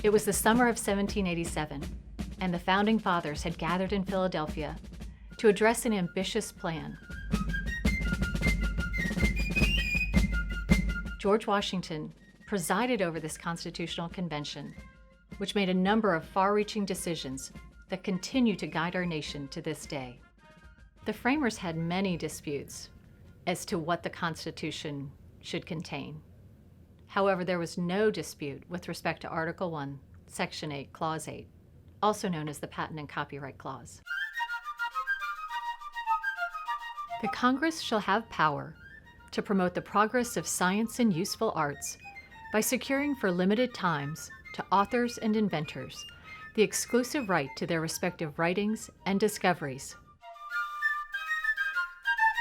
It was the summer of 1787, and the Founding Fathers had gathered in Philadelphia to address an ambitious plan. George Washington presided over this constitutional convention, which made a number of far-reaching decisions that continue to guide our nation to this day. The framers had many disputes as to what the Constitution should contain. However, there was no dispute with respect to Article 1, Section 8, Clause 8, also known as the Patent and Copyright Clause. The Congress shall have power to promote the progress of science and useful arts by securing for limited times to authors and inventors the exclusive right to their respective writings and discoveries.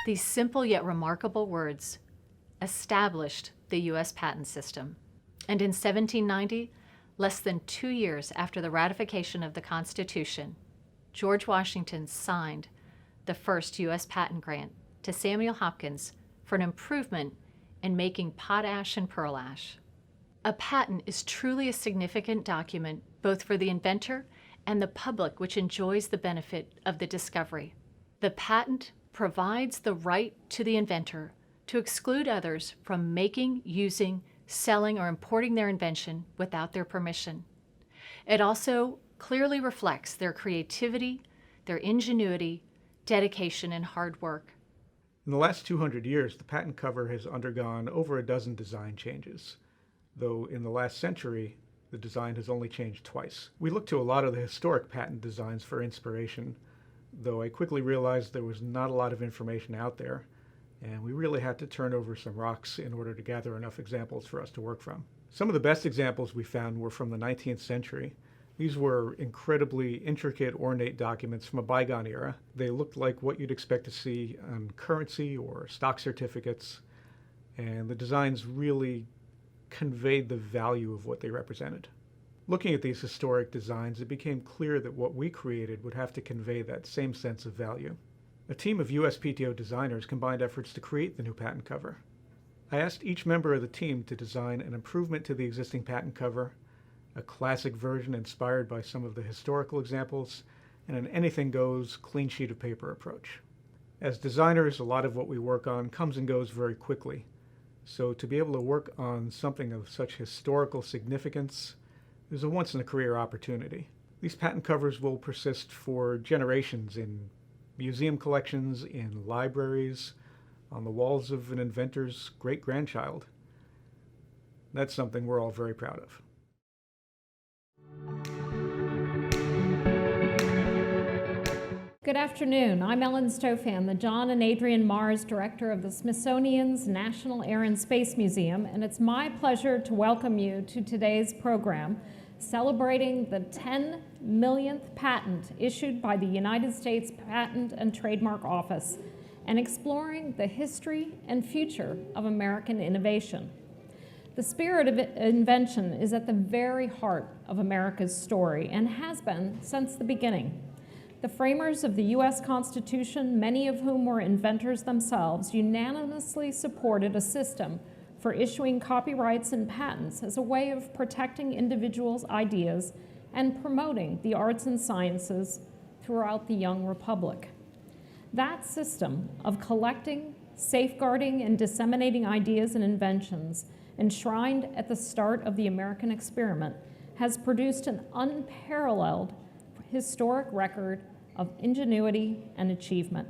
These simple yet remarkable words established the U.S. patent system, and in 1790, less than 2 years after the ratification of the Constitution, George Washington signed the first U.S. patent grant to Samuel Hopkins for an improvement in making potash and pearl ash. A patent is truly a significant document both for the inventor and the public which enjoys the benefit of the discovery. The patent provides the right to the inventor to exclude others from making, using, selling, or importing their invention without their permission. It also clearly reflects their creativity, their ingenuity, dedication, and hard work. In the last 200 years, the patent cover has undergone over a dozen design changes, though in the last century, the design has only changed twice. We looked to a lot of the historic patent designs for inspiration, though I quickly realized there was not a lot of information out there, and we really had to turn over some rocks in order to gather enough examples for us to work from. Some of the best examples we found were from the 19th century. These were incredibly intricate, ornate documents from a bygone era. They looked like what you'd expect to see on currency or stock certificates, and the designs really conveyed the value of what they represented. Looking at these historic designs, it became clear that what we created would have to convey that same sense of value. A team of USPTO designers combined efforts to create the new patent cover. I asked each member of the team to design an improvement to the existing patent cover, a classic version inspired by some of the historical examples, and an anything-goes, clean sheet of paper approach. As designers, a lot of what we work on comes and goes very quickly, so to be able to work on something of such historical significance is a once-in-a-career opportunity. These patent covers will persist for generations in museum collections, in libraries, on the walls of an inventor's great-grandchild. That's something we're all very proud of. Good afternoon. I'm Ellen Stofan, the John and Adrian Mars Director of the Smithsonian's National Air and Space Museum, and it's my pleasure to welcome you to today's program celebrating the 10 millionth patent issued by the United States Patent and Trademark Office and exploring the history and future of American innovation. The spirit of invention is at the very heart of America's story and has been since the beginning. The framers of the U.S. Constitution, many of whom were inventors themselves, unanimously supported a system for issuing copyrights and patents as a way of protecting individuals' ideas and promoting the arts and sciences throughout the young republic. That system of collecting, safeguarding, and disseminating ideas and inventions enshrined at the start of the American experiment has produced an unparalleled historic record of ingenuity and achievement.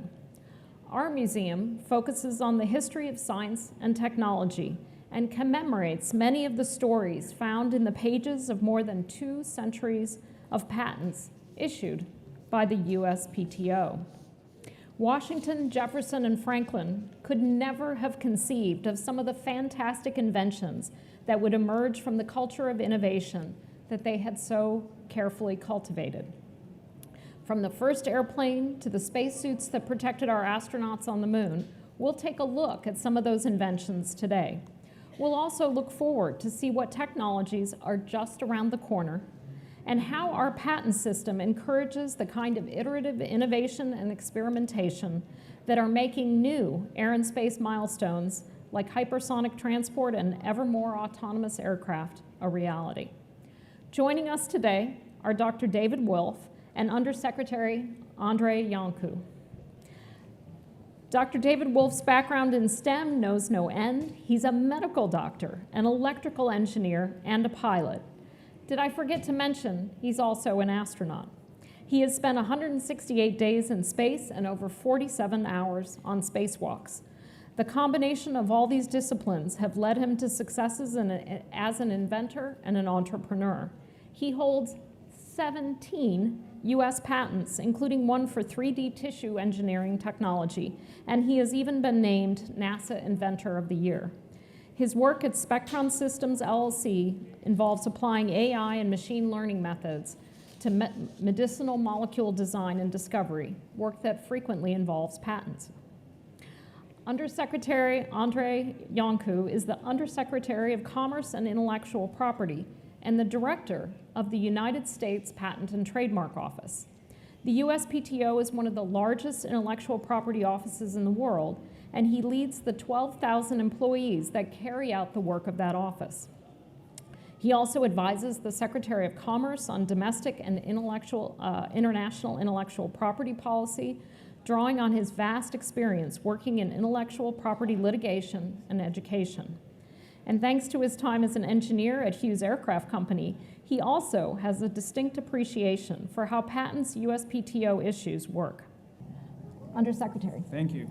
Our museum focuses on the history of science and technology and commemorates many of the stories found in the pages of more than 2 centuries of patents issued by the USPTO. Washington, Jefferson, and Franklin could never have conceived of some of the fantastic inventions that would emerge from the culture of innovation that they had so carefully cultivated. From the first airplane to the spacesuits that protected our astronauts on the moon, we'll take a look at some of those inventions today. We'll also look forward to see what technologies are just around the corner and how our patent system encourages the kind of iterative innovation and experimentation that are making new air and space milestones like hypersonic transport and ever more autonomous aircraft a reality. Joining us today are Dr. David Wolf and Undersecretary Andrei Iancu. Dr. David Wolf's background in STEM knows no end. He's a medical doctor, an electrical engineer, and a pilot. Did I forget to mention he's also an astronaut? He has spent 168 days in space and over 47 hours on spacewalks. The combination of all these disciplines have led him to successes as an inventor and an entrepreneur. He holds 17 U.S. patents, including one for 3D tissue engineering technology, and he has even been named NASA Inventor of the Year. His work at Spectron Systems LLC involves applying AI and machine learning methods to medicinal molecule design and discovery, work that frequently involves patents. Undersecretary Andrei Iancu is the Undersecretary of Commerce and Intellectual Property and the Director of the United States Patent and Trademark Office. The USPTO is one of the largest intellectual property offices in the world, and he leads the 12,000 employees that carry out the work of that office. He also advises the Secretary of Commerce on domestic and international intellectual property policy, drawing on his vast experience working in intellectual property litigation and education. And thanks to his time as an engineer at Hughes Aircraft Company, he also has a distinct appreciation for how patents USPTO issues work. Undersecretary. Thank you.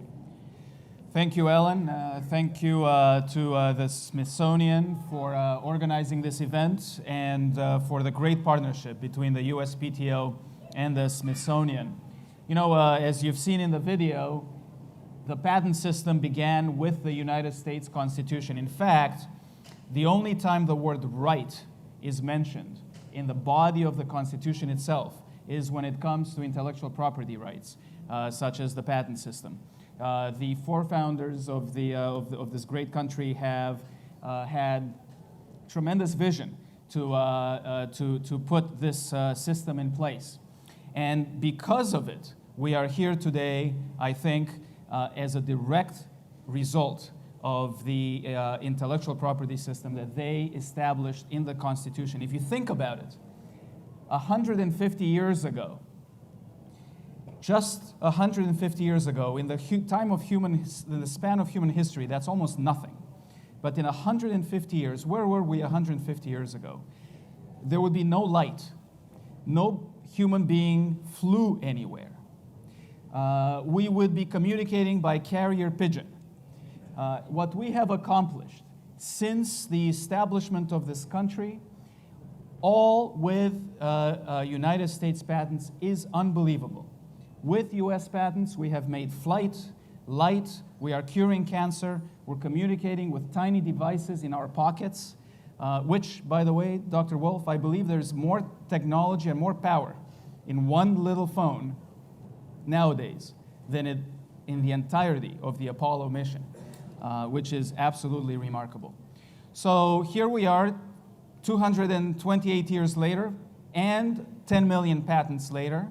Thank you, Ellen. Thank you to the Smithsonian for organizing this event and for the great partnership between the USPTO and the Smithsonian. You know, as you've seen in the video, the patent system began with the United States Constitution. In fact, the only time the word right is mentioned in the body of the Constitution itself is when it comes to intellectual property rights, such as the patent system. The four founders of this great country have had tremendous vision to put this system in place. And because of it, we are here today, I think, as a direct result of the intellectual property system that they established in the Constitution. If you think about it, 150 years ago, just 150 years ago, in the span of human history, that's almost nothing. But in 150 years, where were we 150 years ago? There would be no light. No human being flew anywhere. We would be communicating by carrier pigeon. What we have accomplished since the establishment of this country, all with United States patents, is unbelievable. With US patents, we have made flight, light, we are curing cancer, we're communicating with tiny devices in our pockets, which, by the way, Dr. Wolf, I believe there's more technology and more power in one little phone nowadays than in the entirety of the Apollo mission, which is absolutely remarkable. So here we are, 228 years later, and 10 million patents later,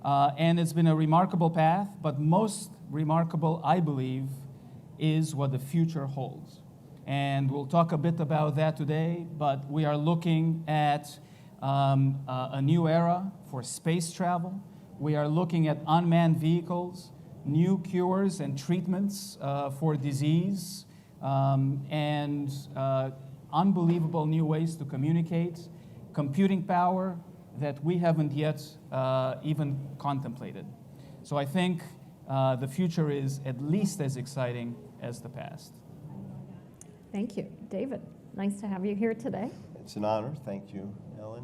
and it's been a remarkable path, but most remarkable, I believe, is what the future holds. And we'll talk a bit about that today, but we are looking at a new era for space travel. We are looking at unmanned vehicles, new cures and treatments for disease, and unbelievable new ways to communicate, computing power that we haven't yet even contemplated. So I think the future is at least as exciting as the past. Thank you. David, nice to have you here today. It's an honor. Thank you, Ellen.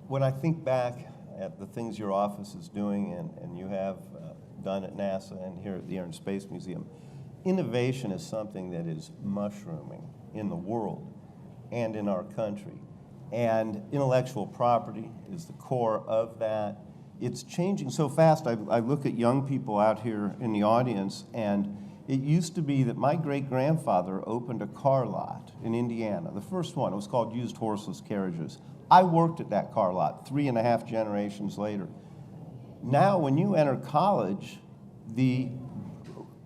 When I think back at the things your office is doing and you have done at NASA and here at the Air and Space Museum, innovation is something that is mushrooming in the world and in our country. And intellectual property is the core of that. It's changing so fast. I look at young people out here in the audience, and it used to be that my great-grandfather opened a car lot in Indiana, the first one. It was called Used Horseless Carriages. I worked at that car lot 3.5 generations later. Now, when you enter college, the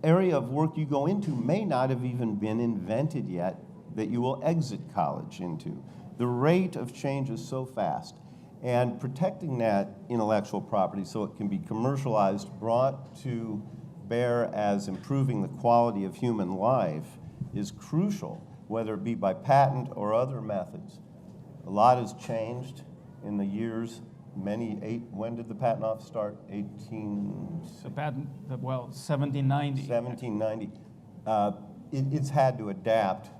area of work you go into may not have even been invented yet that you will exit college into. The rate of change is so fast. And protecting that intellectual property so it can be commercialized, brought to bear as improving the quality of human life is crucial, whether it be by patent or other methods. A lot has changed in the years. When did the patent office start? 1790. 1790. It's had to adapt,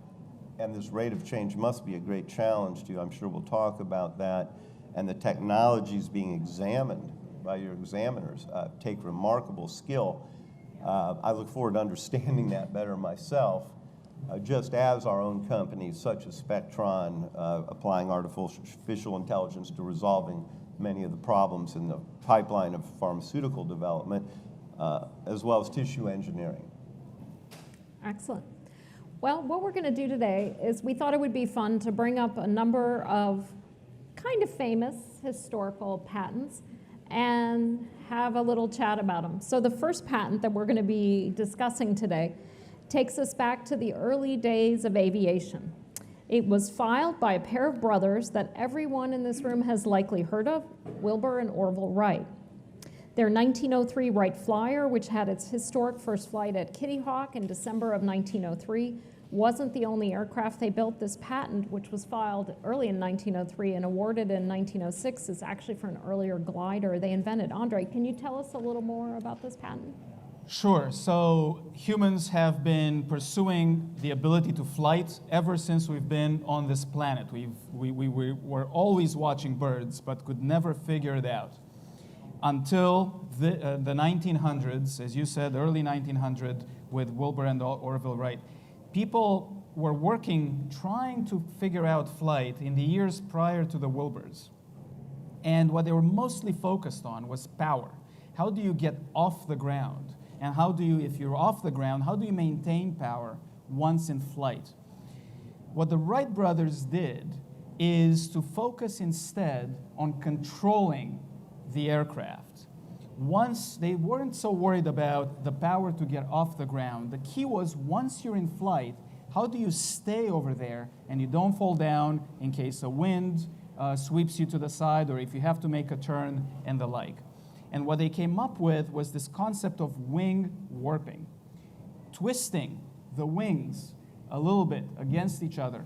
and this rate of change must be a great challenge to you. I'm sure we'll talk about that. And the technologies being examined by your examiners take remarkable skill. I look forward to understanding that better myself, just as our own companies, such as Spectron, applying artificial intelligence to resolving many of the problems in the pipeline of pharmaceutical development, as well as tissue engineering. Excellent. Well, what we're going to do today is we thought it would be fun to bring up a number of kind of famous historical patents and have a little chat about them. So the first patent that we're going to be discussing today takes us back to the early days of aviation. It was filed by a pair of brothers that everyone in this room has likely heard of, Wilbur and Orville Wright. Their 1903 Wright Flyer, which had its historic first flight at Kitty Hawk in December of 1903, wasn't the only aircraft they built. This patent, which was filed early in 1903 and awarded in 1906, is actually for an earlier glider they invented. Andrei, can you tell us a little more about this patent? Sure. So humans have been pursuing the ability to flight ever since we've been on this planet. We were always watching birds, but could never figure it out. Until the 1900s, as you said, early 1900, with Wilbur and Orville Wright. People were working, trying to figure out flight in the years prior to the Wilburs. And what they were mostly focused on was power. How do you get off the ground? And how do you, if you're off the ground, how do you maintain power once in flight? What the Wright brothers did is to focus instead on controlling the aircraft. Once they weren't so worried about the power to get off the ground. The key was once you're in flight, how do you stay over there and you don't fall down in case a wind sweeps you to the side or if you have to make a turn and the like. And what they came up with was this concept of wing warping, twisting the wings a little bit against each other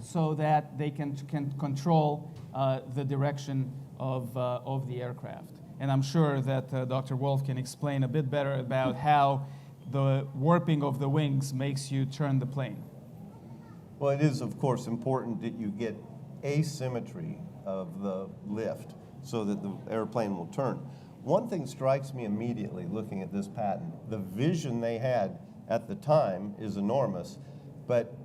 so that they can control the direction of the aircraft. And I'm sure that Dr. Wolf can explain a bit better about how the warping of the wings makes you turn the plane. Well, it is, of course, important that you get asymmetry of the lift so that the airplane will turn. One thing strikes me immediately looking at this patent. The vision they had at the time is enormous, but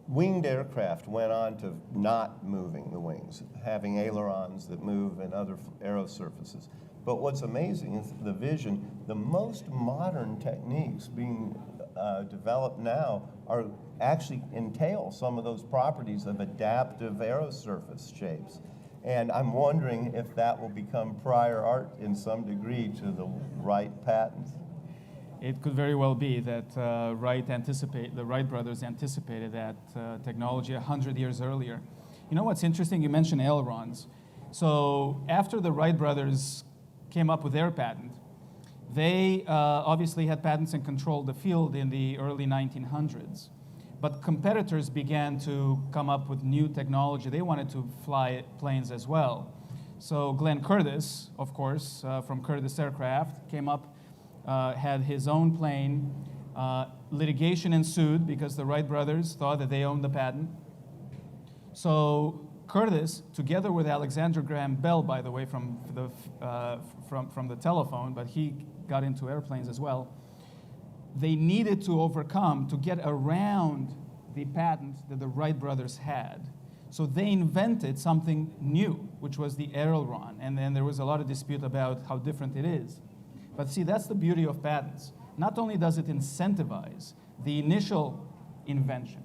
winged aircraft went on to not moving the wings, having ailerons that move and other aero surfaces. But what's amazing is the vision. The most modern techniques being developed now are actually entail some of those properties of adaptive aero surface shapes. And I'm wondering if that will become prior art in some degree to the Wright patent. It could very well be that the Wright brothers anticipated that technology 100 years earlier. You know what's interesting? You mentioned ailerons. So after the Wright brothers came up with their patent, they obviously had patents and controlled the field in the early 1900s. But competitors began to come up with new technology. They wanted to fly planes as well. So Glenn Curtiss, of course, from Curtiss Aircraft, came up, had his own plane. Litigation ensued because the Wright brothers thought that they owned the patent. So Curtiss, together with Alexander Graham Bell, by the way, from the telephone, but he got into airplanes as well, they needed to get around the patent that the Wright brothers had. So they invented something new, which was the aileron. And then there was a lot of dispute about how different it is. But see, that's the beauty of patents. Not only does it incentivize the initial invention,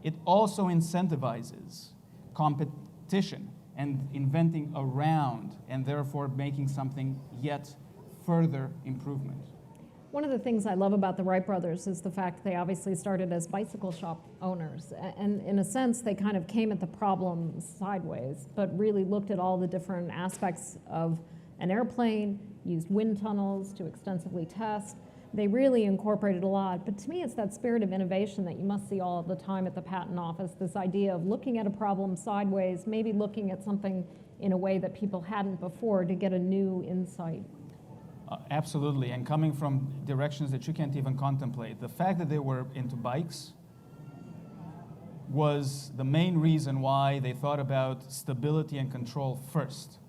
it also incentivizes competition and inventing around, and therefore making something yet further improvement. One of the things I love about the Wright brothers is the fact they obviously started as bicycle shop owners. And in a sense, they kind of came at the problem sideways, but really looked at all the different aspects of an airplane, used wind tunnels to extensively test. They really incorporated a lot. But to me, it's that spirit of innovation that you must see all the time at the patent office, this idea of looking at a problem sideways, maybe looking at something in a way that people hadn't before to get a new insight. Absolutely, and coming from directions that you can't even contemplate. The fact that they were into bikes was the main reason why they thought about stability and control first.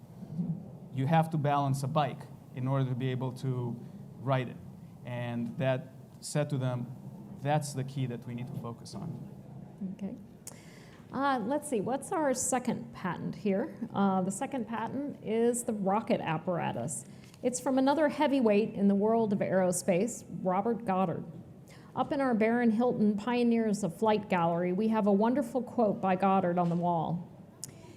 You have to balance a bike in order to be able to ride it. And that said to them, that's the key that we need to focus on. Okay. Let's see, what's our second patent here? The second patent is the rocket apparatus. It's from another heavyweight in the world of aerospace, Robert Goddard. Up in our Baron Hilton Pioneers of Flight gallery, we have a wonderful quote by Goddard on the wall.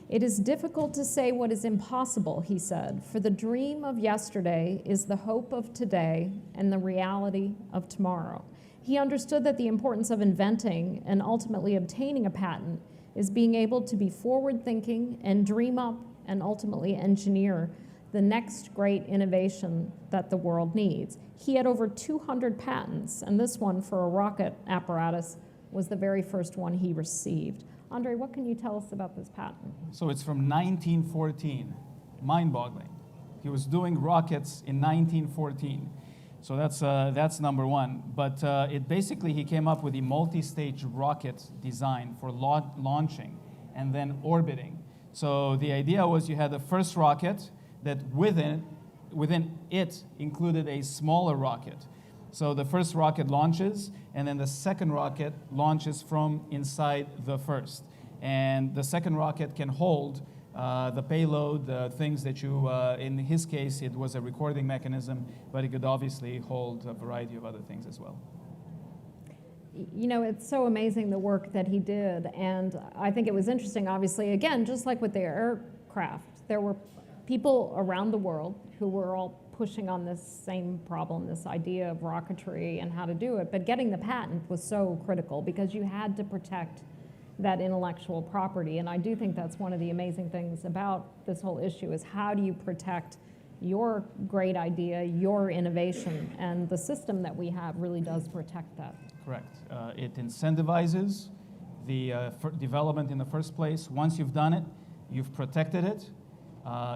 "It is difficult to say what is impossible," he said, "for the dream of yesterday is the hope of today and the reality of tomorrow." He understood that the importance of inventing and ultimately obtaining a patent is being able to be forward-thinking and dream up and ultimately engineer the next great innovation that the world needs. He had over 200 patents, and this one for a rocket apparatus was the very first one he received. Andrei, what can you tell us about this patent? So it's from 1914, mind-boggling. He was doing rockets in 1914. So that's number one. But he came up with a multi-stage rocket design for launching and then orbiting. So the idea was you had the first rocket that within it included a smaller rocket. So the first rocket launches, and then the second rocket launches from inside the first. And the second rocket can hold the payload, the things that you, in his case, it was a recording mechanism, but it could obviously hold a variety of other things as well. You know, it's so amazing the work that he did, and I think it was interesting, obviously, again, just like with the aircraft, there were people around the world who were all pushing on this same problem, this idea of rocketry and how to do it, but getting the patent was so critical because you had to protect that intellectual property, and I do think that's one of the amazing things about this whole issue is how do you protect your great idea, your innovation, and the system that we have really does protect that. Correct. It incentivizes the development in the first place. Once you've done it, you've protected it.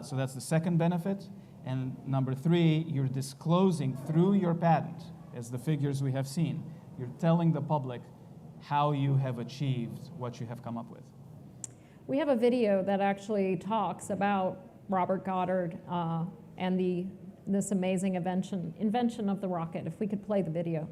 So that's the second benefit. And number three, you're disclosing through your patent, as the figures we have seen, you're telling the public how you have achieved what you have come up with. We have a video that actually talks about Robert Goddard and this amazing invention of the rocket. If we could play the video.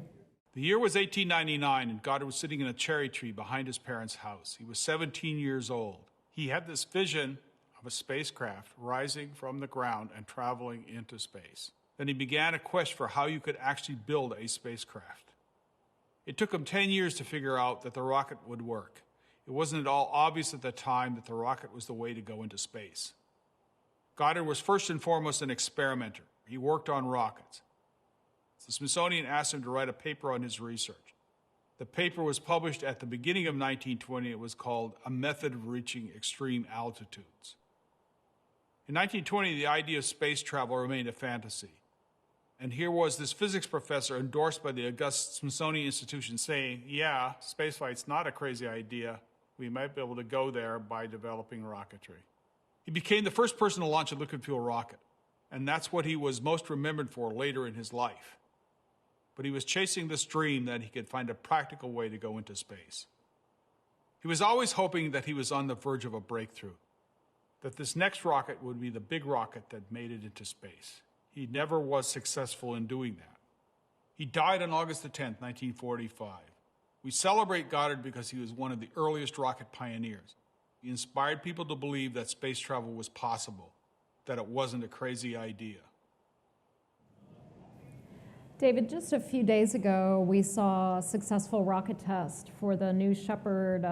The year was 1899, and Goddard was sitting in a cherry tree behind his parents' house. He was 17 years old. He had this vision of a spacecraft rising from the ground and traveling into space. Then he began a quest for how you could actually build a spacecraft. It took him 10 years to figure out that the rocket would work. It wasn't at all obvious at the time that the rocket was the way to go into space. Goddard was first and foremost an experimenter. He worked on rockets. The Smithsonian asked him to write a paper on his research. The paper was published at the beginning of 1920. It was called A Method of Reaching Extreme Altitudes. In 1920, the idea of space travel remained a fantasy. And here was this physics professor endorsed by the august Smithsonian Institution saying, yeah, spaceflight's not a crazy idea. We might be able to go there by developing rocketry. He became the first person to launch a liquid fuel rocket, and that's what he was most remembered for later in his life. But he was chasing this dream that he could find a practical way to go into space. He was always hoping that he was on the verge of a breakthrough, that this next rocket would be the big rocket that made it into space. He never was successful in doing that. He died on August the 10th, 1945. We celebrate Goddard because he was one of the earliest rocket pioneers. He inspired people to believe that space travel was possible, that it wasn't a crazy idea. David, just a few days ago, we saw a successful rocket test for the New Shepard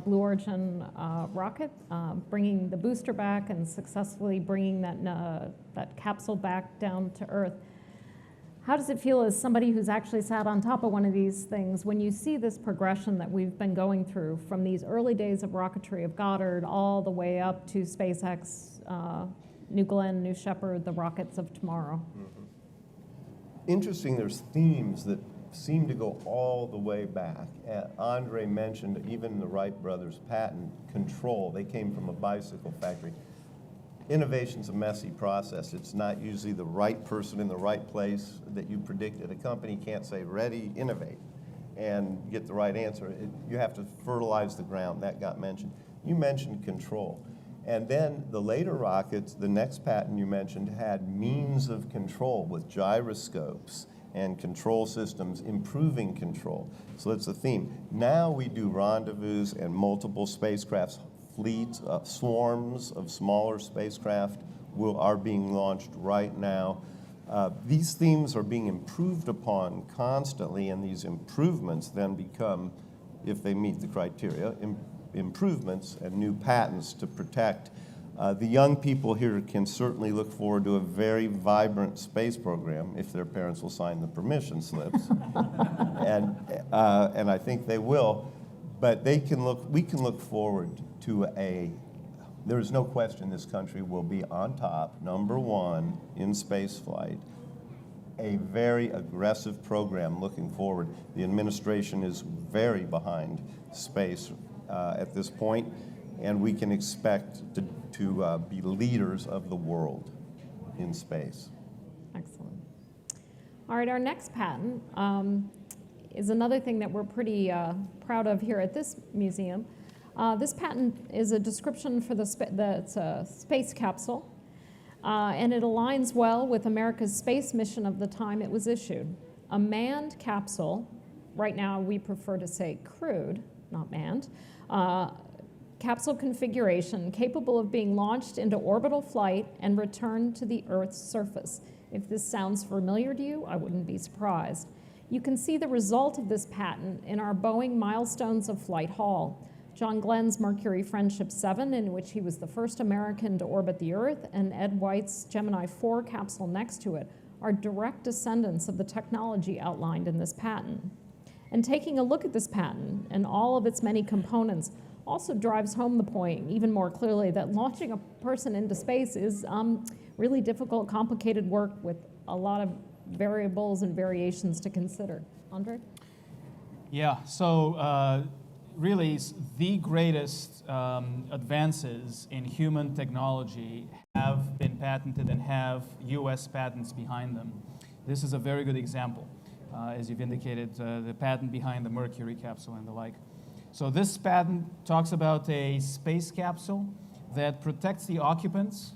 Blue Origin rocket, bringing the booster back and successfully bringing that capsule back down to Earth. How does it feel as somebody who's actually sat on top of one of these things when you see this progression that we've been going through from these early days of rocketry of Goddard all the way up to SpaceX, New Glenn, New Shepard, the rockets of tomorrow? Mm-hmm. Interesting, there's themes that seem to go all the way back. Andrei mentioned even the Wright brothers' patent control. They came from a bicycle factory. Innovation's a messy process. It's not usually the right person in the right place that you predicted. A company can't say, ready, innovate, and get the right answer. You have to fertilize the ground. That got mentioned. You mentioned control. And then the later rockets, the next patent you mentioned, had means of control with gyroscopes and control systems, improving control. So that's the theme. Now we do rendezvous and multiple spacecrafts. Fleets, swarms of smaller spacecraft are being launched right now. These themes are being improved upon constantly, and these improvements then become, if they meet the criteria, improvements and new patents to protect. The young people here can certainly look forward to a very vibrant space program if their parents will sign the permission slips, and I think they will. But we can look forward to there is no question this country will be on top, #1 in space flight. A very aggressive program looking forward. The administration is very behind space at this point, and we can expect to be leaders of the world in space. Excellent. All right, our next patent is another thing that we're pretty proud of here at this museum. This patent is a description for it's a space capsule, and it aligns well with America's space mission of the time it was issued. A manned capsule, right now we prefer to say crewed, not manned, capsule configuration capable of being launched into orbital flight and returned to the Earth's surface. If this sounds familiar to you, I wouldn't be surprised. You can see the result of this patent in our Boeing Milestones of Flight Hall. John Glenn's Mercury Friendship 7, in which he was the first American to orbit the Earth, and Ed White's Gemini 4 capsule next to it, are direct descendants of the technology outlined in this patent. And taking a look at this patent and all of its many components also drives home the point even more clearly that launching a person into space is really difficult, complicated work with a lot of variables and variations to consider. Andrei? Yeah, so really the greatest advances in human technology have been patented and have US patents behind them. This is a very good example, as you've indicated, the patent behind the Mercury capsule and the like. So this patent talks about a space capsule that protects the occupants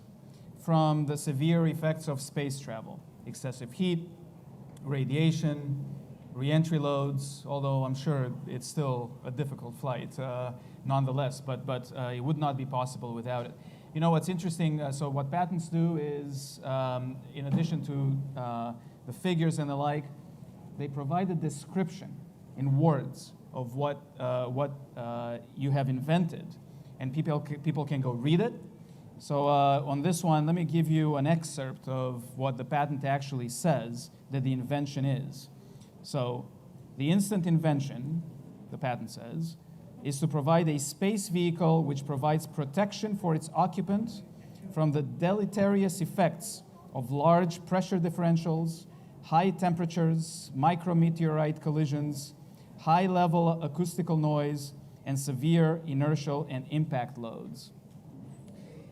from the severe effects of space travel, excessive heat, radiation, re-entry loads, although I'm sure it's still a difficult flight nonetheless, but it would not be possible without it. You know, what's interesting, so what patents do is, in addition to the figures and the like, they provide a description in words of what you have invented, and people can go read it. So on this one, let me give you an excerpt of what the patent actually says that the invention is. So the instant invention, the patent says, is to provide a space vehicle which provides protection for its occupant from the deleterious effects of large pressure differentials, high temperatures, micrometeorite collisions, high-level acoustical noise, and severe inertial and impact loads.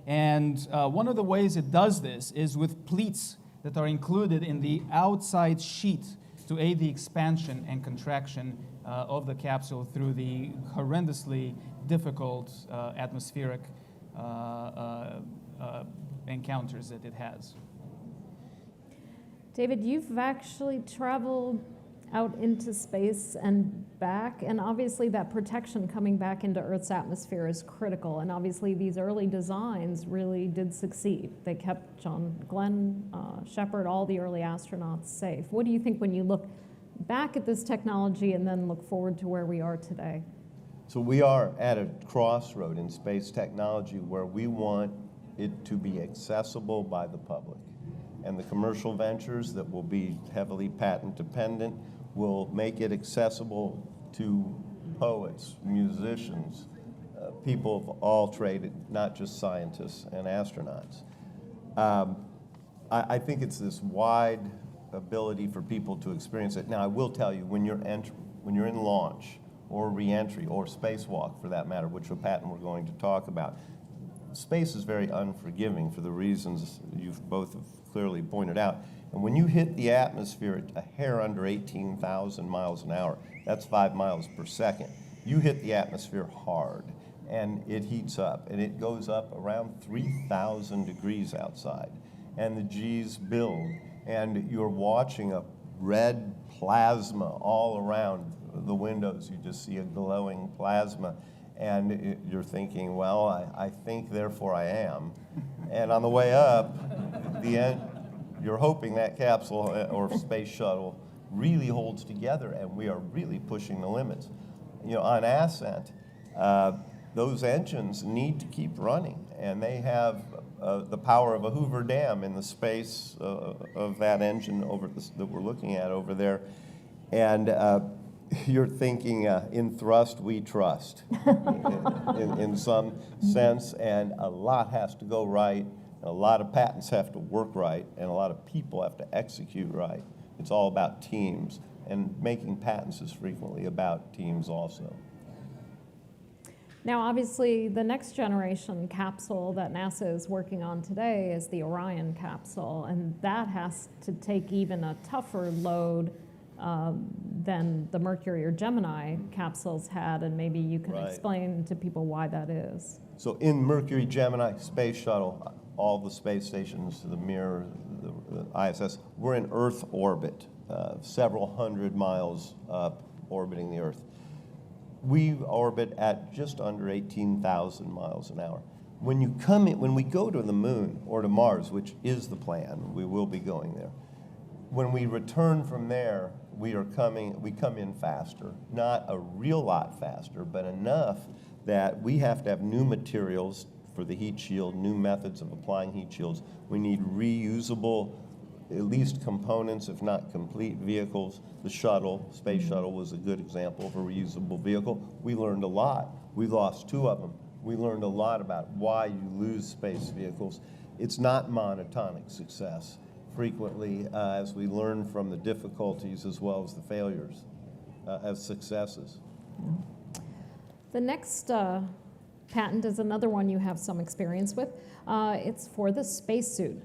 And one of the ways it does this is with pleats that are included in the outside sheet to aid the expansion and contraction of the capsule through the horrendously difficult atmospheric encounters that it has. David, you've actually traveled out into space and back, and obviously that protection coming back into Earth's atmosphere is critical, and obviously these early designs really did succeed. They kept John Glenn, Shepard, all the early astronauts safe. What do you think when you look back at this technology and then look forward to where we are today? So we are at a crossroad in space technology where we want it to be accessible by the public. and the commercial ventures that will be heavily patent dependent will make it accessible to poets, musicians, people of all trade, not just scientists and astronauts. I think it's this wide ability for people to experience it. Now, I will tell you, when you're in launch or re-entry or spacewalk, for that matter, which is a patent we're going to talk about, space is very unforgiving for the reasons you've both clearly pointed out. And when you hit the atmosphere at a hair under 18,000 miles an hour, that's 5 miles per second, you hit the atmosphere hard, and it heats up, and it goes up around 3,000 degrees outside, and the G's build, and you're watching a red plasma all around the windows. You just see a glowing plasma, and you're thinking, well, I think, therefore I am. And on the way up, you're hoping that capsule or space shuttle really holds together, and we are really pushing the limits. You know, on ascent, those engines need to keep running, and they have the power of a Hoover Dam in the space of that engine that we're looking at over there. And you're thinking, in thrust we trust, in some sense, and a lot has to go right, a lot of patents have to work right, and a lot of people have to execute right. It's all about teams, and making patents is frequently about teams also. Now, obviously, the next generation capsule that NASA is working on today is the Orion capsule, and that has to take even a tougher load than the Mercury or Gemini capsules had, and maybe you can explain to people why that is. So in Mercury, Gemini, Space Shuttle, all the space stations, the Mir, the ISS, we're in Earth orbit, several hundred miles up, orbiting the Earth. We orbit at just under 18,000 miles an hour. When we go to the moon or to Mars, which is the plan, we will be going there. When we return from there, we come in faster, not a real lot faster, but enough that we have to have new materials for the heat shield, new methods of applying heat shields. We need reusable, at least components, if not complete vehicles. The shuttle, space shuttle, was a good example of a reusable vehicle. We learned a lot. We lost 2 of them. We learned a lot about why you lose space vehicles. It's not monotonic success. Frequently, as we learn from the difficulties as well as the failures, as successes. The next patent is another one you have some experience with. It's for the spacesuit.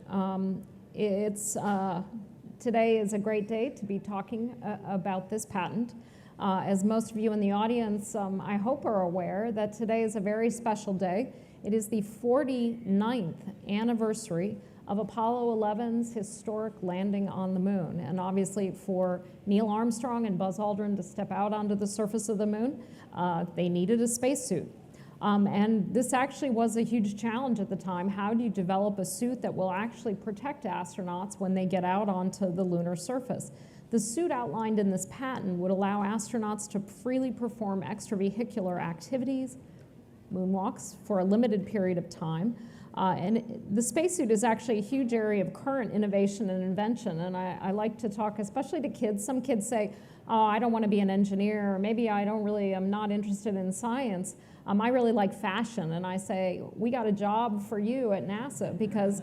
Today is a great day to be talking about this patent. As most of you in the audience, I hope, are aware that today is a very special day. It is the 49th anniversary of Apollo 11's historic landing on the moon. And obviously for Neil Armstrong and Buzz Aldrin to step out onto the surface of the moon, they needed a spacesuit. And this actually was a huge challenge at the time. How do you develop a suit that will actually protect astronauts when they get out onto the lunar surface? The suit outlined in this patent would allow astronauts to freely perform extravehicular activities, moonwalks, for a limited period of time. And the spacesuit is actually a huge area of current innovation and invention. And I like to talk, especially to kids. Some kids say, oh, I don't want to be an engineer, or maybe I'm not interested in science. I really like fashion. And I say, we got a job for you at NASA, because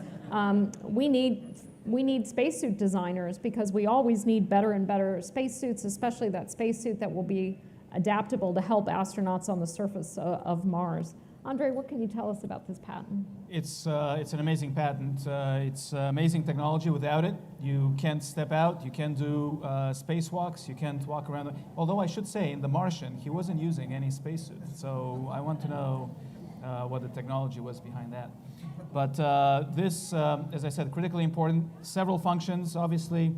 we need spacesuit designers, because we always need better and better spacesuits, especially that spacesuit that will be adaptable to help astronauts on the surface of Mars. Andrei, what can you tell us about this patent? It's an amazing patent. It's amazing technology. Without it, you can't step out, you can't do spacewalks, you can't walk around. Although I should say, in The Martian, he wasn't using any spacesuit. So I want to know what the technology was behind that. But this, as I said, critically important. Several functions, obviously.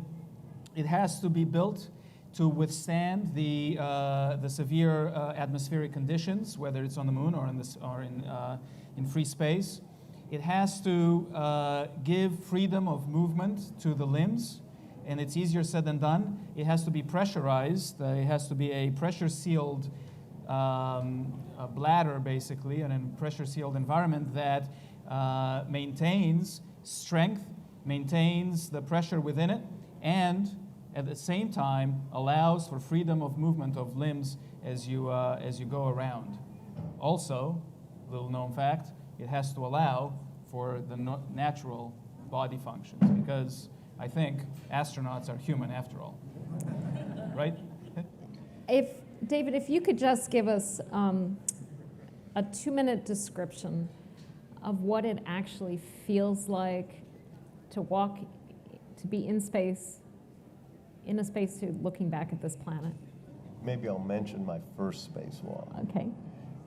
It has to be built to withstand the severe atmospheric conditions, whether it's on the moon or in free space. It has to give freedom of movement to the limbs, and it's easier said than done. It has to be pressurized. It has to be a pressure-sealed bladder, basically, and a pressure-sealed environment that maintains strength, maintains the pressure within it, and at the same time allows for freedom of movement of limbs as you go around. Also, little known fact, it has to allow for the natural body functions, because I think astronauts are human after all, right? David, if you could just give us a 2-minute description of what it actually feels like to be in space, in a spacesuit, looking back at this planet. Maybe I'll mention my first spacewalk. Okay.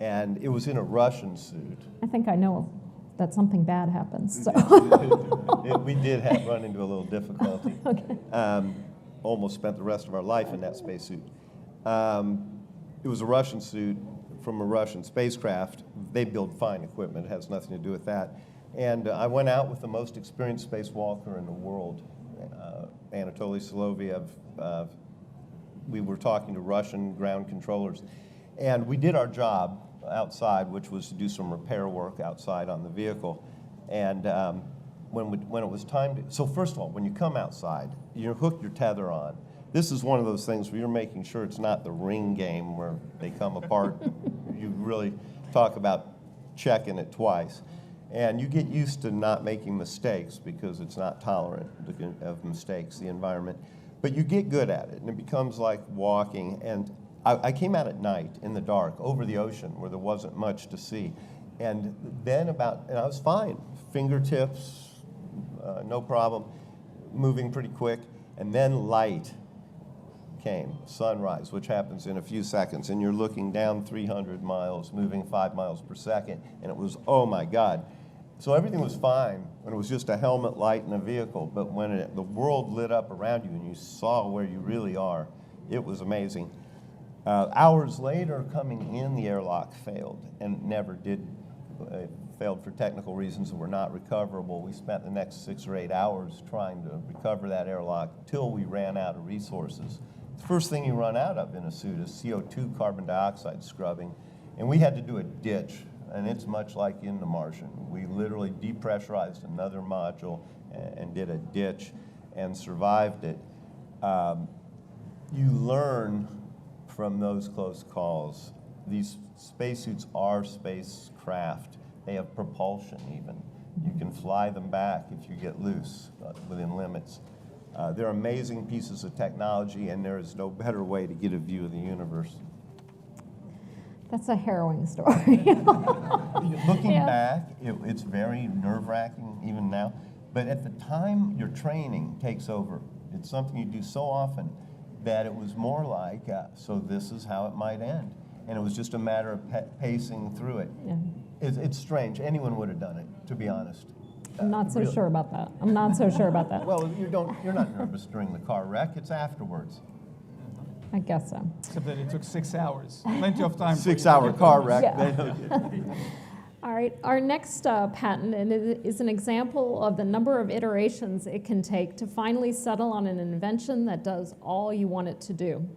And it was in a Russian suit. I think I know that something bad happens. So. We did run into a little difficulty. Okay. Almost spent the rest of our life in that spacesuit. It was a Russian suit from a Russian spacecraft. They build fine equipment. It has nothing to do with that. And I went out with the most experienced spacewalker in the world, Anatoly Soloviev. We were talking to Russian ground controllers. And we did our job outside, which was to do some repair work outside on the vehicle. And when it was time to, so first of all, when you come outside, you hook your tether on. This is one of those things where you're making sure it's not the ring game where they come apart. You really talk about checking it twice. And you get used to not making mistakes because it's not tolerant of mistakes, the environment. But you get good at it, and it becomes like walking. And I came out at night in the dark over the ocean where there wasn't much to see. And then and I was fine, fingertips, no problem, moving pretty quick. And then light came, sunrise, which happens in a few seconds. And you're looking down 300 miles, moving 5 miles per second. And it was, oh my God. So everything was fine when it was just a helmet light in a vehicle. But when the world lit up around you and you saw where you really are, it was amazing. Hours later, coming in, the airlock failed and never did. It failed for technical reasons that were not recoverable. We spent the next 6 or 8 hours trying to recover that airlock till we ran out of resources. The first thing you run out of in a suit is CO2, carbon dioxide scrubbing. And we had to do a ditch, and it's much like in The Martian. We literally depressurized another module and did a ditch and survived it. You learn from those close calls. These spacesuits are spacecraft. They have propulsion even. You can fly them back if you get loose within limits. They're amazing pieces of technology, and there is no better way to get a view of the universe. That's a harrowing story. Looking back, it's very nerve-wracking even now. But at the time, your training takes over. It's something you do so often that it was more like, so this is how it might end. And it was just a matter of pacing through it. Yeah. It's strange. Anyone would have done it, to be honest. I'm not so really. sure about that. I'm not so sure about that. Well, you're not nervous during the car wreck. It's afterwards. I guess so. Except that it took 6 hours. Plenty of time. 6-hour car wreck. Yeah. All right, our next patent is an example of the number of iterations it can take to finally settle on an invention that does all you want it to do.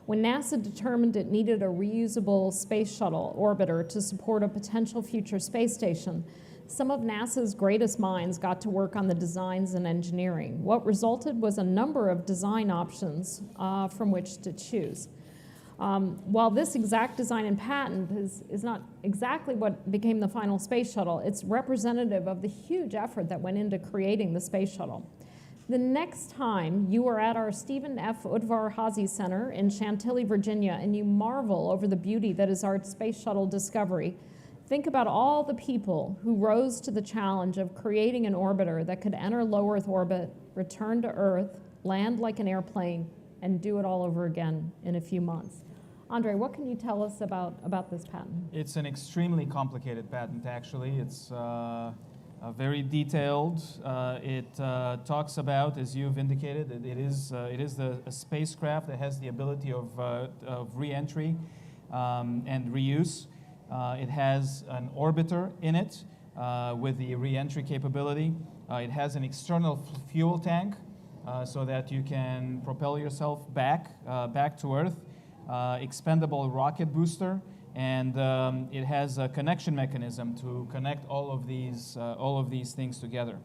When NASA determined it needed a reusable space shuttle orbiter to support a potential future space station, some of NASA's greatest minds got to work on the designs and engineering. What resulted was a number of design options from which to choose. While this exact design and patent is not exactly what became the final space shuttle, it's representative of the huge effort that went into creating the space shuttle. The next time you are at our Stephen F. Udvar-Hazy Center in Chantilly, Virginia, and you marvel over the beauty that is our space shuttle Discovery, think about all the people who rose to the challenge of creating an orbiter that could enter low Earth orbit, return to Earth, land like an airplane, and do it all over again in a few months. Andrei, what can you tell us about this patent? It's an extremely complicated patent, actually. It's very detailed. It talks about, as you've indicated, it is a spacecraft that has the ability of re-entry and reuse. It has an orbiter in it with the re-entry capability. It has an external fuel tank so that you can propel yourself back to Earth. Expendable rocket booster, and it has a connection mechanism to connect all of these things together.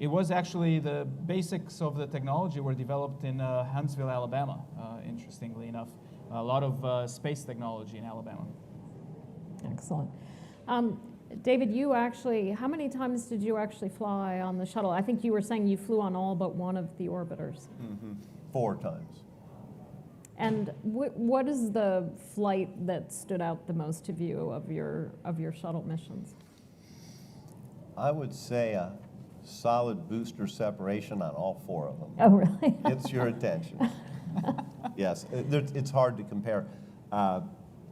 It was actually the basics of the technology were developed in Huntsville, Alabama, interestingly enough. A lot of space technology in Alabama. Excellent. David, you actually, how many times did you actually fly on the shuttle? I think you were saying you flew on all but one of the orbiters. 4 times. And what is the flight that stood out the most to you of your shuttle missions? I would say a solid booster separation on all 4 of them. Oh, really? Gets your attention. Yes, it's hard to compare.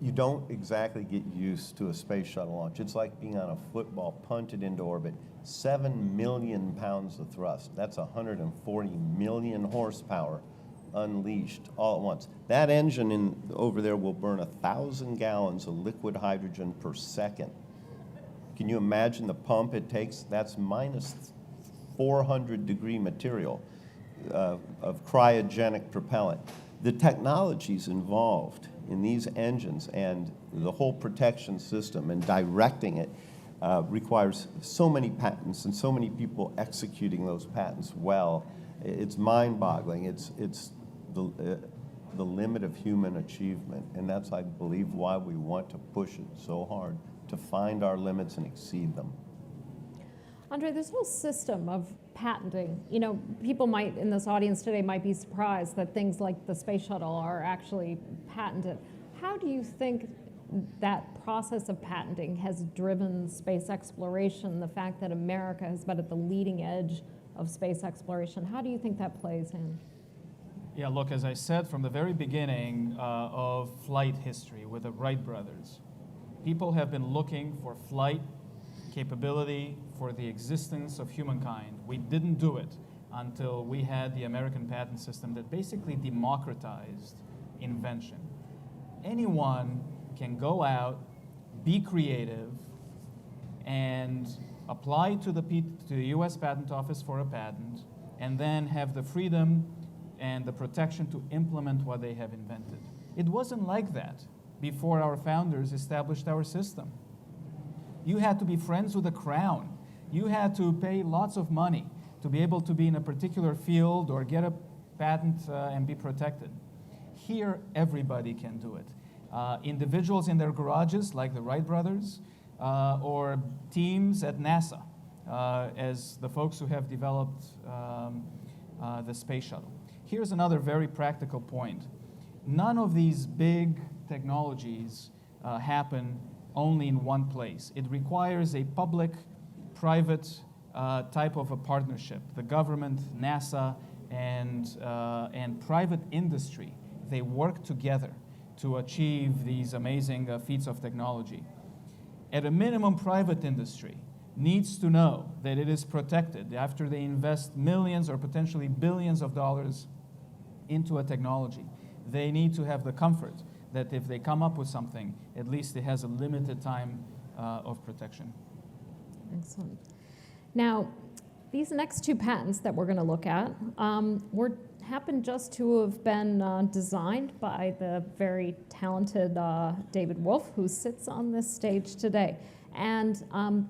You don't exactly get used to a space shuttle launch. It's like being on a football punted into orbit. 7 million pounds of thrust. That's 140 million horsepower unleashed all at once. That engine over there will burn 1,000 gallons of liquid hydrogen per second. Can you imagine the pump it takes? That's minus 400-degree material of cryogenic propellant. The technologies involved in these engines and the whole protection system and directing it requires so many patents and so many people executing those patents well. It's mind-boggling. It's the limit of human achievement, and that's, I believe, why we want to push it so hard, to find our limits and exceed them. Andrei, this whole system of patenting, you know, people might, in this audience today, might be surprised that things like the space shuttle are actually patented. How do you think that process of patenting has driven space exploration, the fact that America has been at the leading edge of space exploration? How do you think that plays in? Yeah, look, as I said from the very beginning of flight history with the Wright brothers, people have been looking for flight capability, for the existence of humankind. We didn't do it until we had the American patent system that basically democratized invention. Anyone can go out, be creative, and apply to the U.S. Patent Office for a patent, and then have the freedom and the protection to implement what they have invented. It wasn't like that before our founders established our system. You had to be friends with the crown. You had to pay lots of money to be able to be in a particular field or get a patent and be protected. Here, everybody can do it. Individuals in their garages, like the Wright brothers, or teams at NASA, as the folks who have developed the space shuttle. Here's another very practical point. None of these big technologies happen only in one place. It requires a public-private type of a partnership. The government, NASA, and private industry, they work together to achieve these amazing feats of technology. At a minimum, private industry needs to know that it is protected after they invest millions or potentially billions of dollars into a technology. They need to have the comfort that if they come up with something, at least it has a limited time of protection. Excellent. Now, these next 2 patents that we're going to look at happen just to have been designed by the very talented David Wolf, who sits on this stage today. And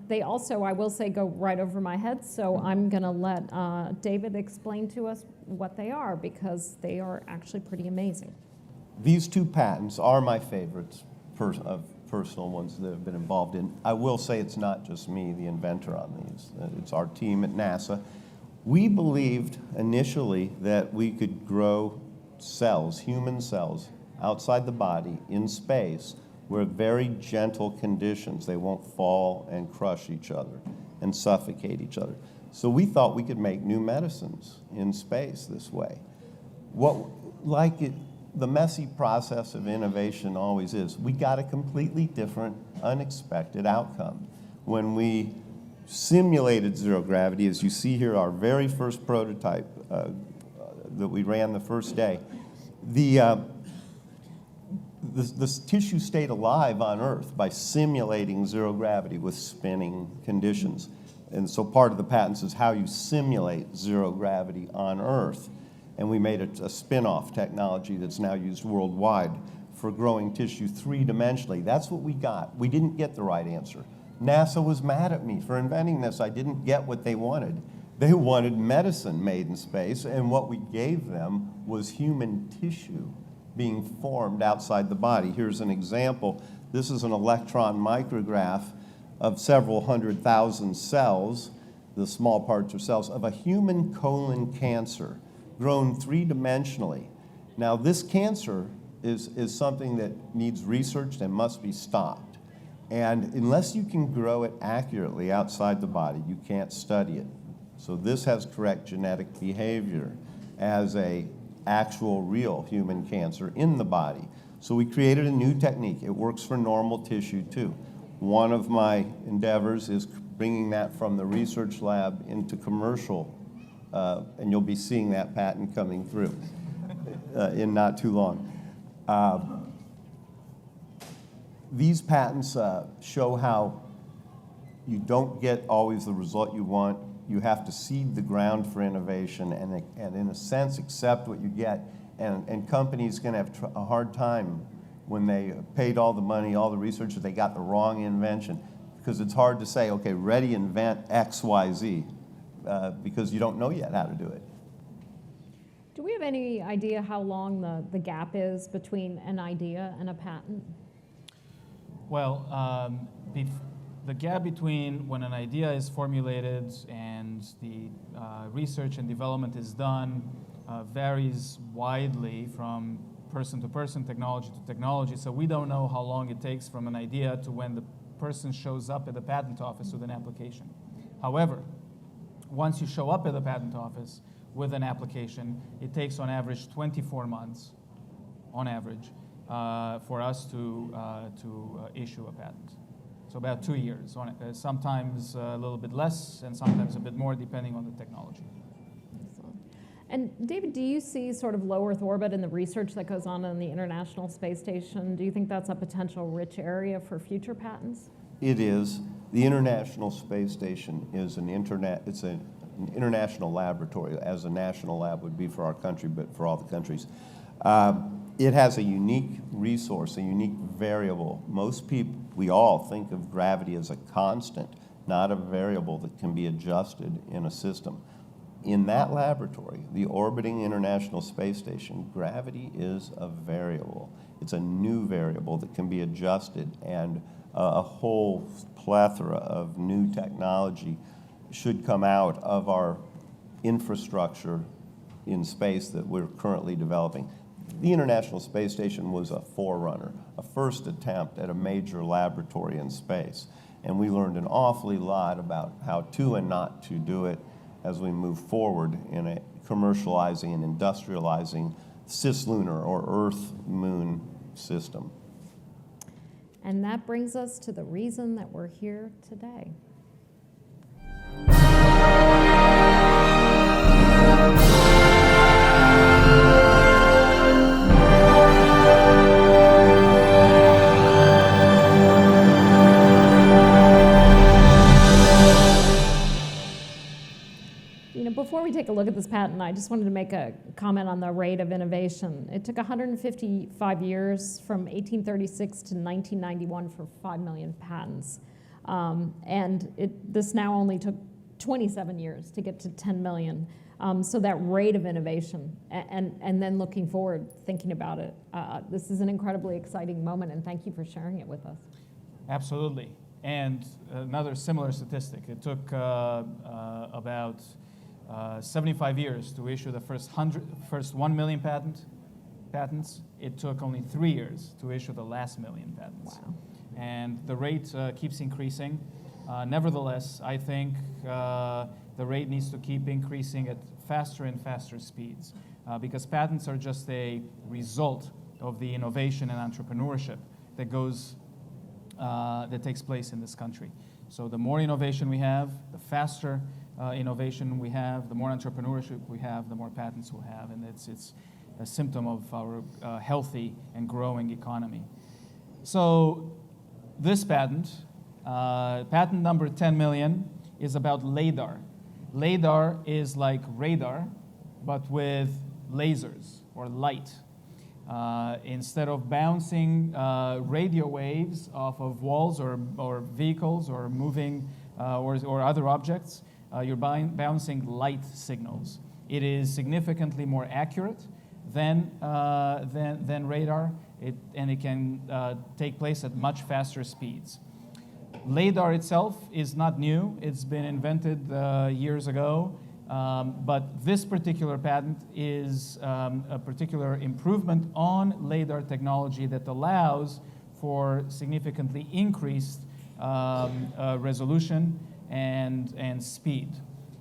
they also, I will say, go right over my head, so I'm going to let David explain to us what they are, because they are actually pretty amazing. These 2 patents are my favorites of personal ones that have been involved in. I will say it's not just me, the inventor on these. It's our team at NASA. We believed initially that we could grow cells, human cells, outside the body in space with very gentle conditions. They won't fall and crush each other and suffocate each other. So we thought we could make new medicines in space this way. The messy process of innovation always is, we got a completely different, unexpected outcome. When we simulated zero gravity, as you see here, our very first prototype that we ran the first day, the tissue stayed alive on Earth by simulating zero gravity with spinning conditions. And so part of the patents is how you simulate zero gravity on Earth. And we made a spin-off technology that's now used worldwide for growing tissue 3-dimensionally. That's what we got. We didn't get the right answer. NASA was mad at me for inventing this. I didn't get what they wanted. They wanted medicine made in space, and what we gave them was human tissue being formed outside the body. Here's an example. This is an electron micrograph of several 100,000 cells, the small parts are cells, of a human colon cancer grown three-dimensionally. Now, this cancer is something that needs research and must be stopped. And unless you can grow it accurately outside the body, you can't study it. So this has correct genetic behavior as a actual real human cancer in the body. So we created a new technique. It works for normal tissue too. One of my endeavors is bringing that from the research lab into commercial, and you'll be seeing that patent coming through in not too long. These patents show how you don't get always the result you want. You have to seed the ground for innovation and in a sense, accept what you get. And companies can have a hard time when they paid all the money, all the research, that they got the wrong invention. Because it's hard to say, okay, ready, invent X, Y, Z, because you don't know yet how to do it. Do we have any idea how long the gap is between an idea and a patent? Well, the gap between when an idea is formulated and the research and development is done varies widely from person to person, technology to technology. So we don't know how long it takes from an idea to when the person shows up at the patent office with an application. However, once you show up at the patent office with an application, it takes on average 24 months, on average, for us to issue a patent. So about 2 years, sometimes a little bit less and sometimes a bit more depending on the technology. And David, do you see sort of low Earth orbit and the research that goes on the International Space Station? Do you think that's a potential rich area for future patents? It is. The International Space Station is an international laboratory, as a national lab would be for our country, but for all the countries. It has a unique resource, a unique variable. Most people, we all think of gravity as a constant, not a variable that can be adjusted in a system. In that laboratory, the orbiting International Space Station, gravity is a variable. It's a new variable that can be adjusted, and a whole plethora of new technology should come out of our infrastructure in space that we're currently developing. The International Space Station was a forerunner, a first attempt at a major laboratory in space. And we learned an awfully lot about how to and not to do it as we move forward in a commercializing and industrializing cislunar or Earth-Moon system. And that brings us to the reason that we're here today. Before we take a look at this patent, I just wanted to make a comment on the rate of innovation. It took 155 years from 1836 to 1991 for 5 million patents. This now only took 27 years to get to 10 million. So that rate of innovation, and then looking forward, thinking about it, this is an incredibly exciting moment, and thank you for sharing it with us. Absolutely. And another similar statistic, it took about 75 years to issue the first 1 million patents. It took only 3 years to issue the last million patents. Wow. And the rate keeps increasing. Nevertheless, I think the rate needs to keep increasing at faster and faster speeds because patents are just a result of the innovation and entrepreneurship that takes place in this country. So the more innovation we have, the faster innovation we have, the more entrepreneurship we have, the more patents we'll have, and it's a symptom of our healthy and growing economy. So this patent, patent number 10 million, is about LADAR. LADAR is like radar, but with lasers or light. Instead of bouncing radio waves off of walls or vehicles or moving or other objects, you're bouncing light signals. It is significantly more accurate than radar, and it can take place at much faster speeds. LiDAR itself is not new. It's been invented years ago, but this particular patent is a particular improvement on LiDAR technology that allows for significantly increased resolution and speed.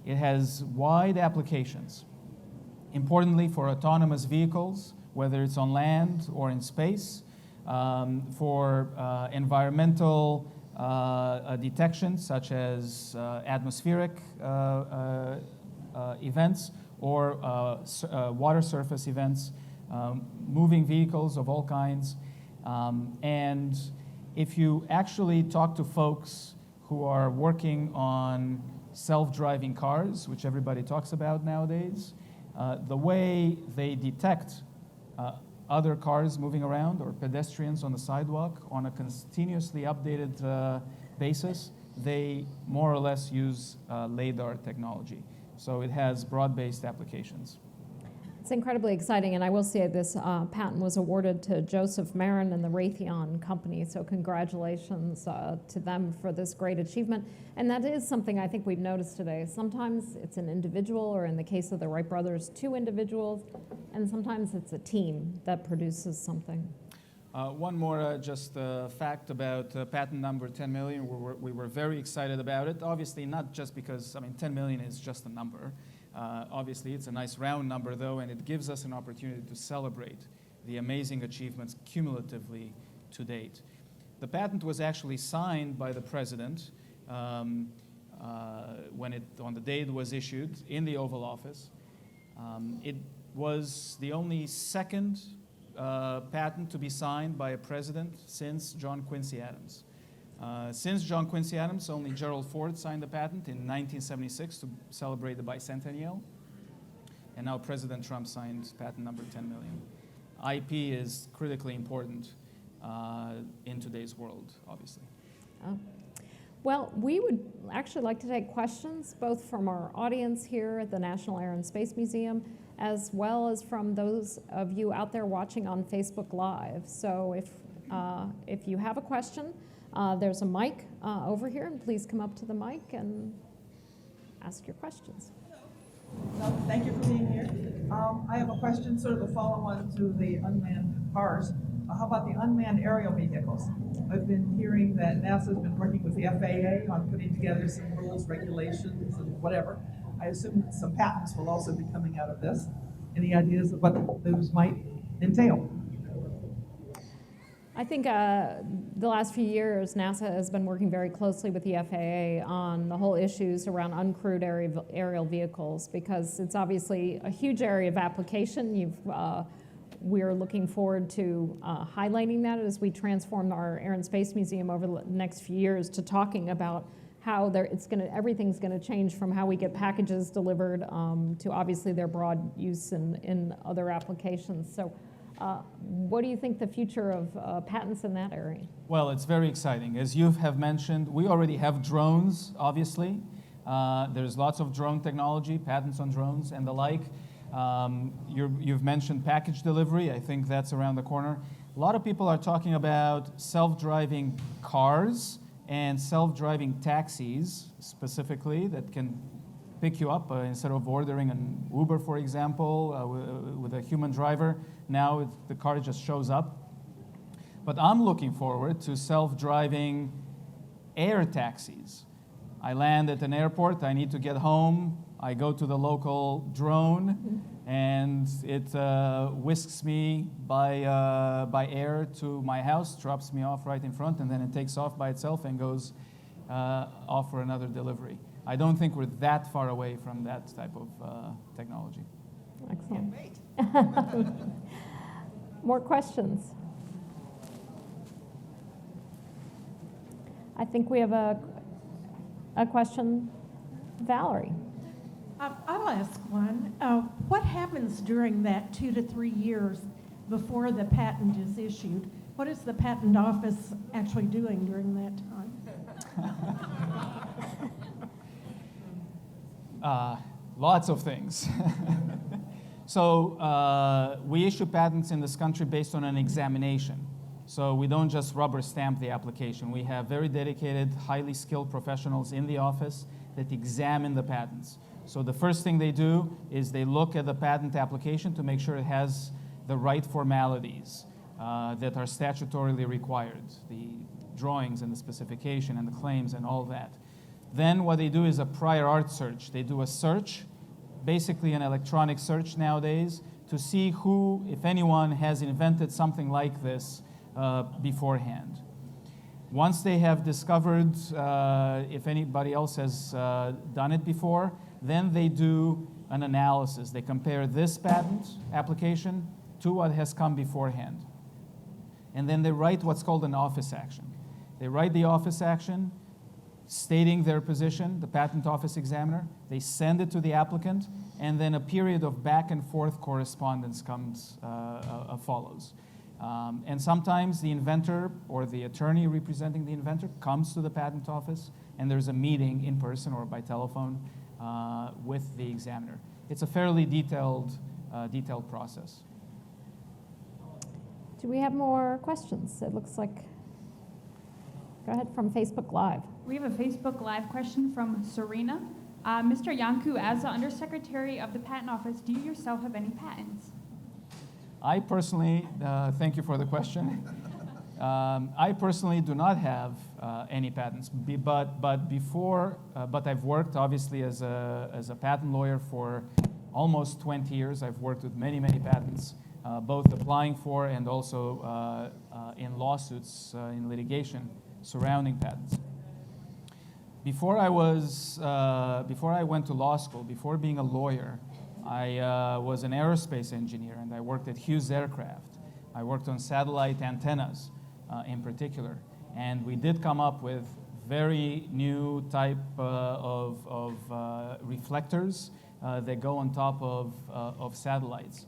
It has wide applications. Importantly, for autonomous vehicles, whether it's on land or in space, for environmental detection, such as atmospheric events or water surface events, moving vehicles of all kinds. And if you actually talk to folks who are working on self-driving cars, which everybody talks about nowadays, the way they detect other cars moving around or pedestrians on the sidewalk on a continuously updated basis, they more or less use LiDAR technology. So it has broad-based applications. It's incredibly exciting, and I will say this patent was awarded to Joseph Marin and the Raytheon Company, so congratulations to them for this great achievement. And that is something I think we've noticed today. Sometimes it's an individual, or in the case of the Wright brothers, 2 individuals, and sometimes it's a team that produces something. One more just fact about patent number 10 million. We were very excited about it. Obviously, not just because, 10 million is just a number. Obviously, it's a nice round number, though, and it gives us an opportunity to celebrate the amazing achievements cumulatively to date. The patent was actually signed by the president on the day it was issued in the Oval Office. It was the only second patent to be signed by a president since John Quincy Adams. Since John Quincy Adams, only Gerald Ford signed the patent in 1976 to celebrate the bicentennial. And now President Trump signed patent number 10 million. IP is critically important in today's world, obviously. Oh. Well, we would actually like to take questions both from our audience here at the National Air and Space Museum, as well as from those of you out there watching on Facebook Live. So if you have a question, there's a mic over here, and please come up to the mic and ask your questions. Thank you for being here. I have a question, sort of a follow-on to the unmanned cars. How about the unmanned aerial vehicles? I've been hearing that NASA's been working with the FAA on putting together some rules, regulations, and whatever. I assume that some patents will also be coming out of this. Any ideas of what those might entail? I think the last few years, NASA has been working very closely with the FAA on the whole issues around uncrewed aerial vehicles, because it's obviously a huge area of application. We're looking forward to highlighting that as we transform our Air and Space Museum over the next few years to talking about how everything's going to change from how we get packages delivered to obviously their broad use in other applications. So what do you think the future of patents in that area? Well, it's very exciting. As you have mentioned, we already have drones, obviously. There's lots of drone technology, patents on drones and the like. You've mentioned package delivery. I think that's around the corner. A lot of people are talking about self-driving cars and self-driving taxis, specifically, that can pick you up instead of ordering an Uber, for example, with a human driver. Now the car just shows up. But I'm looking forward to self-driving air taxis. I land at an airport, I need to get home, I go to the local drone, and it whisks me by air to my house, drops me off right in front, and then it takes off by itself and goes off for another delivery. I don't think we're that far away from that type of technology. Excellent. More questions? I think we have a question. Valerie. I'll ask one. What happens during that 2 to 3 years before the patent is issued? What is the patent office actually doing during that time? Lots of things. So we issue patents in this country based on an examination. So we don't just rubber stamp the application. We have very dedicated, highly skilled professionals in the office that examine the patents. So the first thing they do is they look at the patent application to make sure it has the right formalities that are statutorily required, the drawings and the specification and the claims and all that. Then what they do is a prior art search. They do a search, basically an electronic search nowadays, to see who, if anyone, has invented something like this beforehand. Once they have discovered if anybody else has done it before, then they do an analysis. They compare this patent application to what has come beforehand. And then they write what's called an office action. They write the office action stating their position, the patent office examiner. They send it to the applicant, and then a period of back and forth correspondence follows. And sometimes the inventor or the attorney representing the inventor comes to the patent office, and there's a meeting in person or by telephone with the examiner. It's a fairly detailed process. Do we have more questions? It looks like, go ahead, from Facebook Live. We have a Facebook Live question from Serena. Mr. Iancu, as the Undersecretary of the Patent Office, do you yourself have any patents? I personally, thank you for the question. I personally do not have any patents, but I've worked obviously as a patent lawyer for almost 20 years. I've worked with many patents, both applying for and also in lawsuits in litigation surrounding patents. Before I went to law school, before being a lawyer, I was an aerospace engineer, and I worked at Hughes Aircraft. I worked on satellite antennas in particular, and we did come up with very new type of reflectors that go on top of satellites.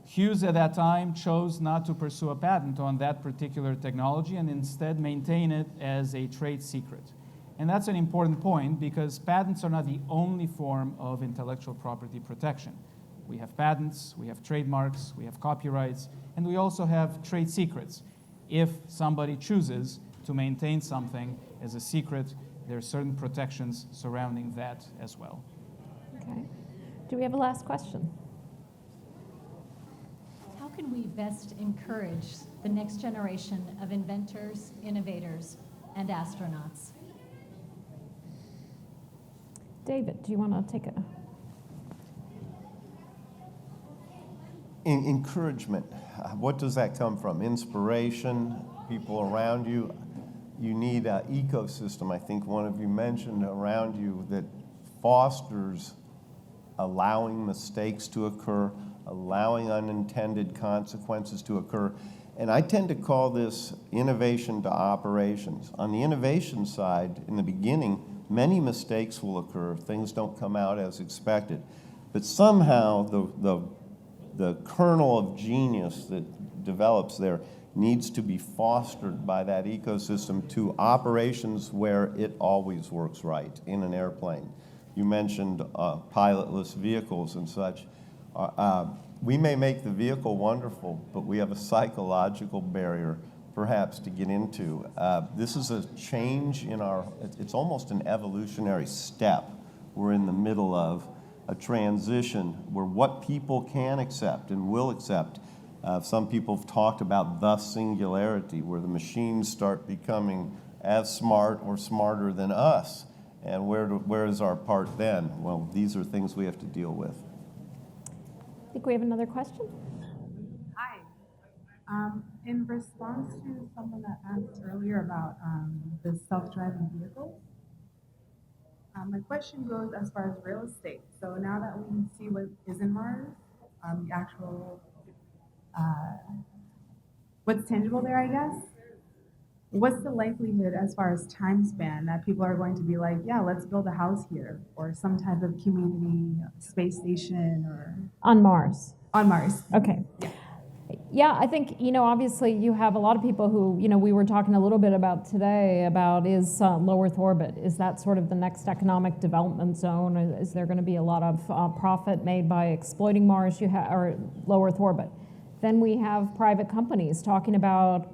Hughes at that time chose not to pursue a patent on that particular technology and instead maintain it as a trade secret. And that's an important point because patents are not the only form of intellectual property protection. We have patents, we have trademarks, we have copyrights, and we also have trade secrets. If somebody chooses to maintain something as a secret, there are certain protections surrounding that as well. Okay. Do we have a last question? How can we best encourage the next generation of inventors, innovators, and astronauts? David, do you want to take a... Encouragement. What does that come from? Inspiration, people around you. You need an ecosystem, I think one of you mentioned, around you that fosters allowing mistakes to occur, allowing unintended consequences to occur. And I tend to call this innovation to operations. On the innovation side, in the beginning, many mistakes will occur. Things don't come out as expected. But somehow the kernel of genius that develops there needs to be fostered by that ecosystem to operations where it always works right in an airplane. You mentioned pilotless vehicles and such. We may make the vehicle wonderful, but we have a psychological barrier perhaps to get into. This is a change in it's almost an evolutionary step we're in the middle of, a transition where what people can accept and will accept. Some people have talked about the singularity, where the machines start becoming as smart or smarter than us. And where is our part then? Well, these are things we have to deal with. I think we have another question. Hi. In response to someone that asked earlier about the self-driving vehicles, my question goes as far as real estate. So now that we see what is in Mars, the actual, what's tangible there, I guess, what's the likelihood as far as time span that people are going to be like, yeah, let's build a house here, or some type of community space station, or On Mars. on Mars? Okay. Yeah, I think, obviously you have a lot of people who, we were talking a little bit about today about is low Earth orbit. Is that sort of the next economic development zone? Is there going to be a lot of profit made by exploiting Mars or low Earth orbit? Then we have private companies talking about,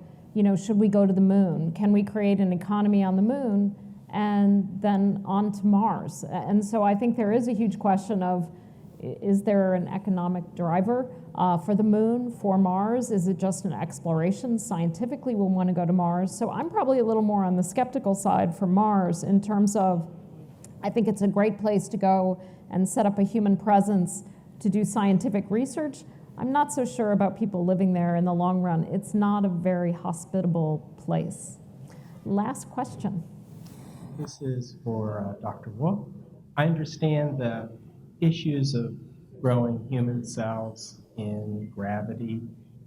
should we go to the moon? Can we create an economy on the moon and then on to Mars? And so I think there is a huge question of, is there an economic driver for the moon, for Mars? Is it just an exploration? Scientifically, we'll want to go to Mars. So I'm probably a little more on the skeptical side for Mars in terms of, I think it's a great place to go and set up a human presence to do scientific research. I'm not so sure about people living there in the long run. It's not a very hospitable place. Last question. This is for Dr. Wolf. I understand the issues of growing human cells in gravity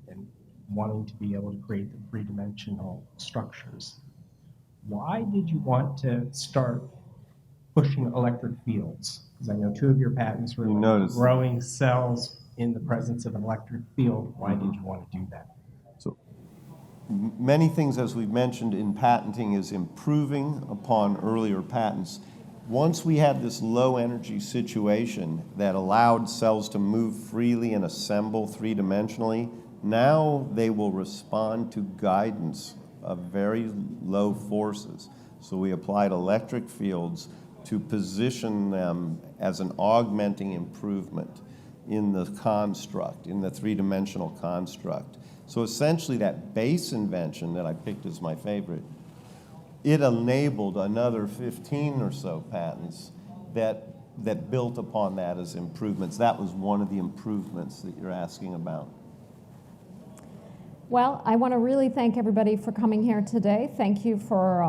and wanting to be able to create the three-dimensional structures. Why did you want to start pushing electric fields? Because I know two of your patents were growing cells in the presence of an electric field. Why did you want to do that? So many things, as we've mentioned in patenting, is improving upon earlier patents. Once we had this low energy situation that allowed cells to move freely and assemble three-dimensionally, now they will respond to guidance of very low forces. So we applied electric fields to position them as an augmenting improvement in the construct, in the three-dimensional construct. So essentially that base invention that I picked as my favorite, it enabled another 15 or so patents that built upon that as improvements. That was one of the improvements that you're asking about. Well, I want to really thank everybody for coming here today. Thank you for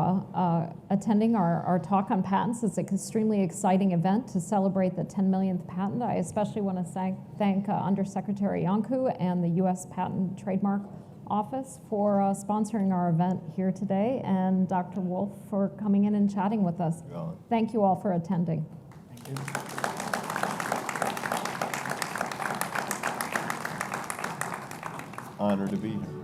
attending our talk on patents. It's an extremely exciting event to celebrate the 10 millionth patent. I especially want to thank Undersecretary Iancu and the U.S. Patent Trademark Office for sponsoring our event here today, and Dr. Wolf for coming in and chatting with us. Thank you all for attending. Thank you. Honor to be here.